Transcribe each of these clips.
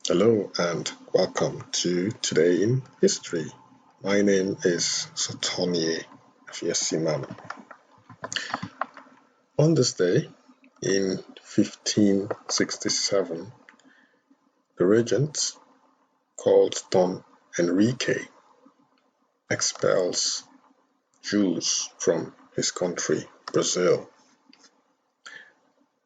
Hello and welcome to Today in History. My name is Sotonye Afiesimana. On this day, in 1567, the regent, called Don Henrique, expels Jews from his country, Brazil.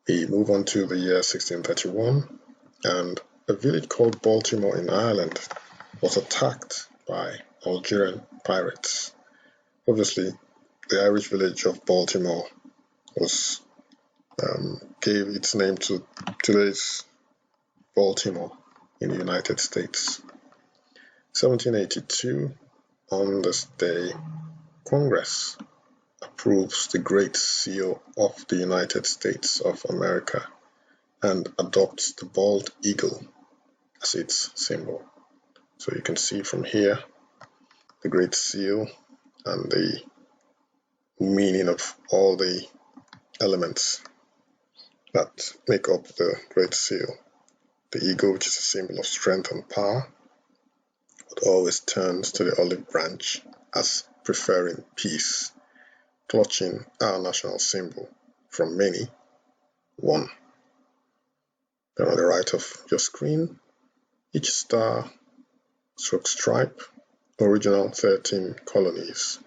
We move on to the year 1631, and a village called Baltimore in Ireland was attacked by Algerian pirates. Obviously, the Irish village of Baltimore gave its name to today's Baltimore in the United States. 1782, on this day, Congress approves the Great Seal of the United States of America and adopts the bald eagle as its symbol. So you can see from here the Great Seal and the meaning of all the elements that make up the Great Seal. The eagle, which is a symbol of strength and power, but always turns to the olive branch as preferring peace, clutching our national symbol from many, one. Then on the right of your screen, each star stroke stripe, original 13 colonies.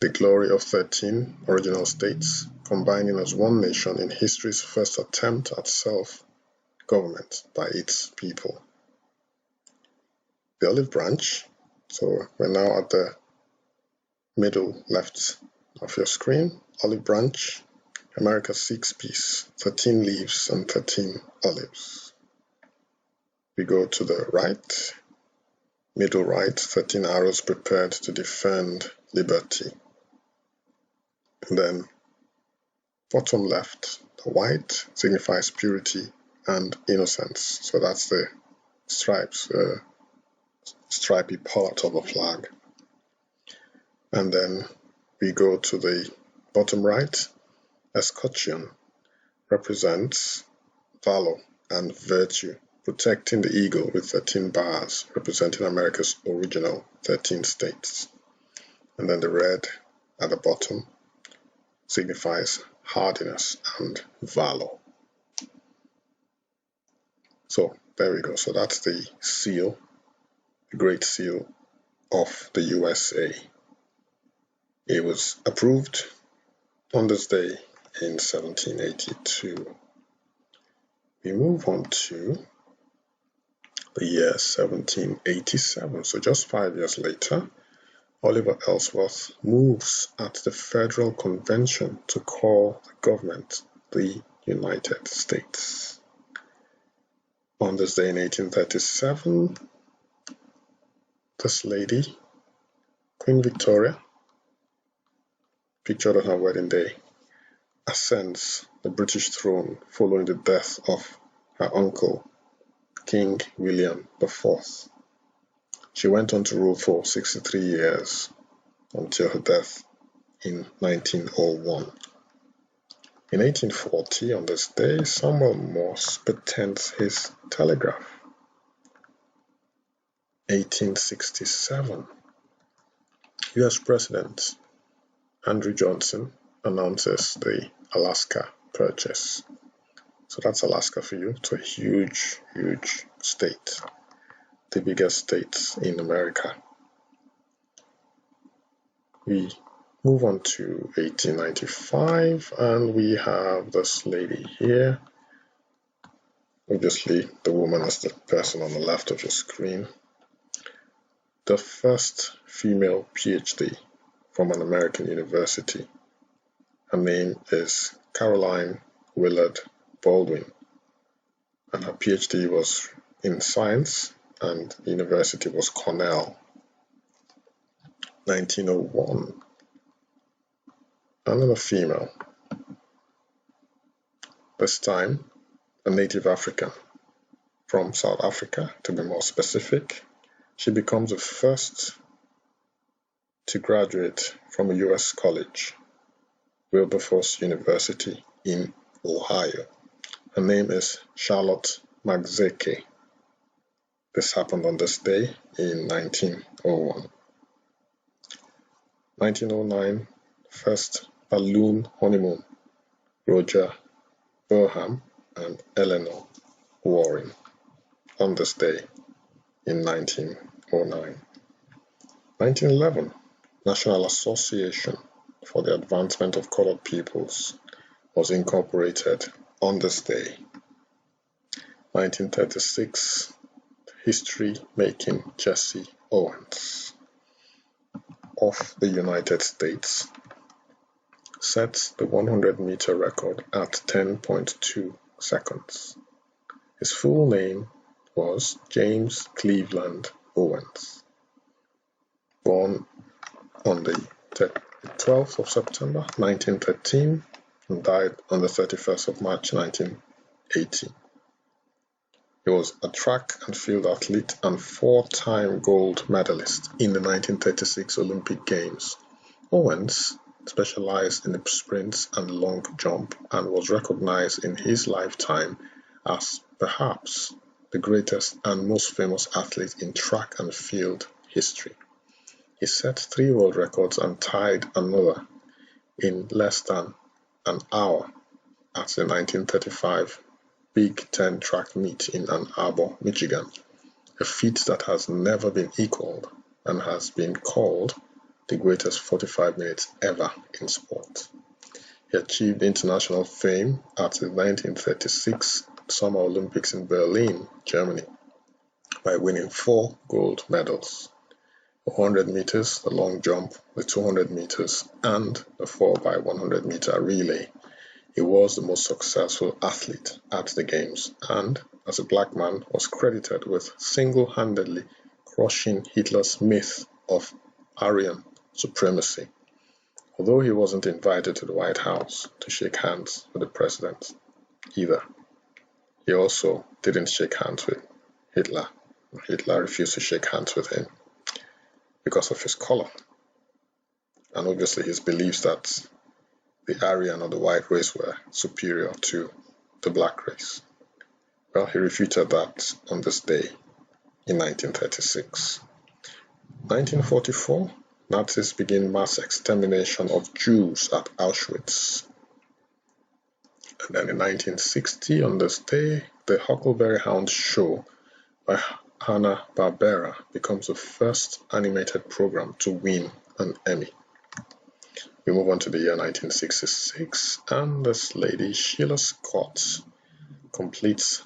The glory of 13 original states combining as one nation in history's first attempt at self-government by its people. The olive branch, so we're now at the middle left of your screen, olive branch, America seeks peace, 13 leaves and 13 olives. We go to the right, middle right, 13 arrows prepared to defend liberty. And then bottom left, the white signifies purity and innocence. So that's the stripes, stripy part of the flag. And then we go to the bottom right, escutcheon represents valor and virtue, protecting the eagle with 13 bars, representing America's original 13 states. And then the red at the bottom signifies hardiness and valor. So there we go. So that's the seal, the Great Seal of the USA. It was approved on this day in 1782. We move on to the year 1787. So just 5 years later, Oliver Ellsworth moves at the Federal Convention to call the government the United States. On this day in 1837, this lady, Queen Victoria, pictured on her wedding day, ascends the British throne following the death of her uncle, King William IV. She went on to rule for 63 years until her death in 1901. In 1840, on this day, Samuel Morse patents his telegraph. 1867, US President Andrew Johnson announces the Alaska Purchase. So that's Alaska for you. It's a huge, huge state, the biggest state in America. We move on to 1895, and we have this lady here. Obviously, the woman is the person on the left of your screen. The first female PhD from an American university. Her name is Caroline Willard Baldwin, and her PhD was in science, and the university was Cornell. 1901, another female, this time a native African from South Africa, to be more specific. She becomes the first to graduate from a US college, Wilberforce University in Ohio. Her name is Charlotte Maxeke. This happened on this day in 1901. 1909, first balloon honeymoon, Roger Burham and Eleanor Warren on this day in 1909. 1911, National Association for the Advancement of Colored Peoples was incorporated on this day. 1936, history-making Jesse Owens of the United States sets the 100-meter record at 10.2 seconds. His full name was James Cleveland Owens. Born on the 12th of September 1913 and died on the 31st of March 1918. He was a track and field athlete and 4-time gold medalist in the 1936 Olympic Games. Owens specialized in the sprints and long jump and was recognized in his lifetime as perhaps the greatest and most famous athlete in track and field history. He set 3 world records and tied another in less than an hour at the 1935 Big Ten track meet in Ann Arbor, Michigan, a feat that has never been equaled and has been called the greatest 45 minutes ever in sport. He achieved international fame at the 1936 Summer Olympics in Berlin, Germany, by winning 4 gold medals: the 100 meters, the long jump, the 200 meters, and the 4x100 meter relay. He was the most successful athlete at the Games and, as a black man, was credited with single-handedly crushing Hitler's myth of Aryan supremacy, although he wasn't invited to the White House to shake hands with the president either. He also didn't shake hands with Hitler. Hitler refused to shake hands with him because of his color, and obviously his beliefs that the Aryan or the white race were superior to the black race. Well, he refuted that on this day in 1936. 1944, Nazis begin mass extermination of Jews at Auschwitz. And then in 1960, on this day, the Huckleberry Hound show by Hanna-Barbera becomes the first animated program to win an Emmy. We move on to the year 1966, and this lady, Sheila Scott, completes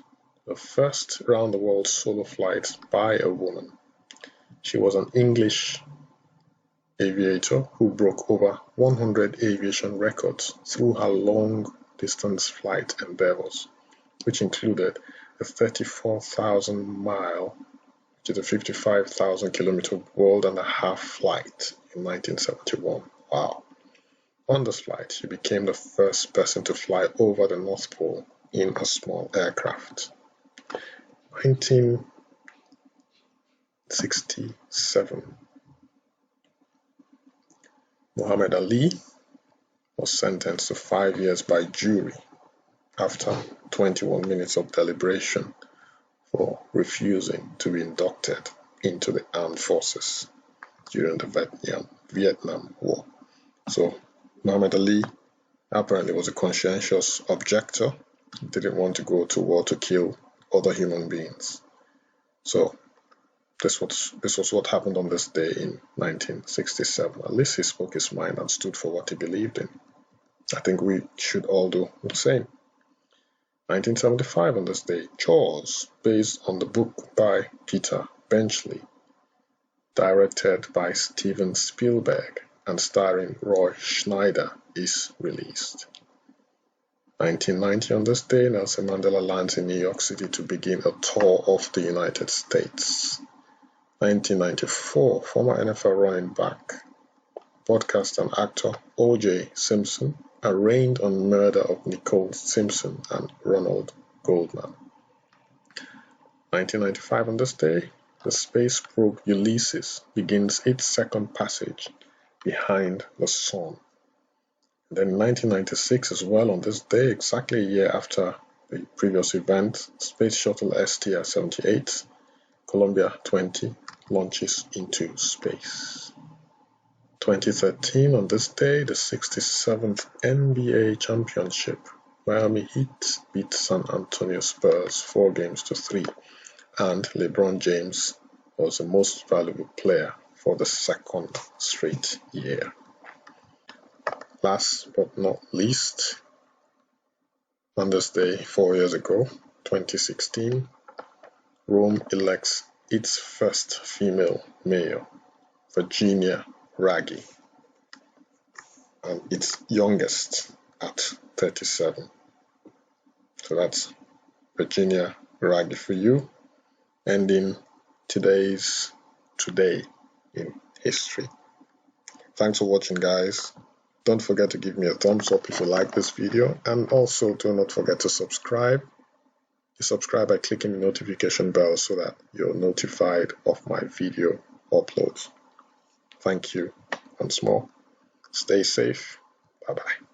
the first round-the-world solo flight by a woman. She was an English aviator who broke over 100 aviation records through her long-distance flight endeavors, which included a 34,000-mile, which is a 55,000-kilometer world and a half flight in 1971. Wow. On this flight, she became the first person to fly over the North Pole in a small aircraft. 1967. Muhammad Ali was sentenced to 5 years by jury after 21 minutes of deliberation for refusing to be inducted into the armed forces during the Vietnam War. So Muhammad Ali apparently was a conscientious objector. He didn't want to go to war to kill other human beings. So this was what happened on this day in 1967. At least he spoke his mind and stood for what he believed in. I think we should all do the same. 1975 on this day, Jaws, based on the book by Peter Benchley, directed by Steven Spielberg, and starring Roy Schneider, is released. 1990 on this day, Nelson Mandela lands in New York City to begin a tour of the United States. 1994, former NFL running back, broadcaster and actor O.J. Simpson arraigned on murder of Nicole Simpson and Ronald Goldman. 1995 on this day, the space probe Ulysses begins its second passage behind the sun. Then in 1996 as well, on this day, exactly a year after the previous event, Space Shuttle STR-78, Columbia 20, launches into space. 2013, on this day, the 67th NBA Championship, Miami Heat beat San Antonio Spurs 4-3, and LeBron James was the most valuable player for the second straight year. Last but not least, on this day 4 years ago, 2016, Rome elects its first female mayor, Virginia Raggi, and its youngest at 37. So that's Virginia Raggi for you, ending today's Today in History. Thanks for watching, guys. Don't forget to give me a thumbs up if you like this video, and also do not forget to subscribe. You subscribe by clicking the notification bell so that you're notified of my video uploads. Thank you once more. Stay safe. Bye-bye.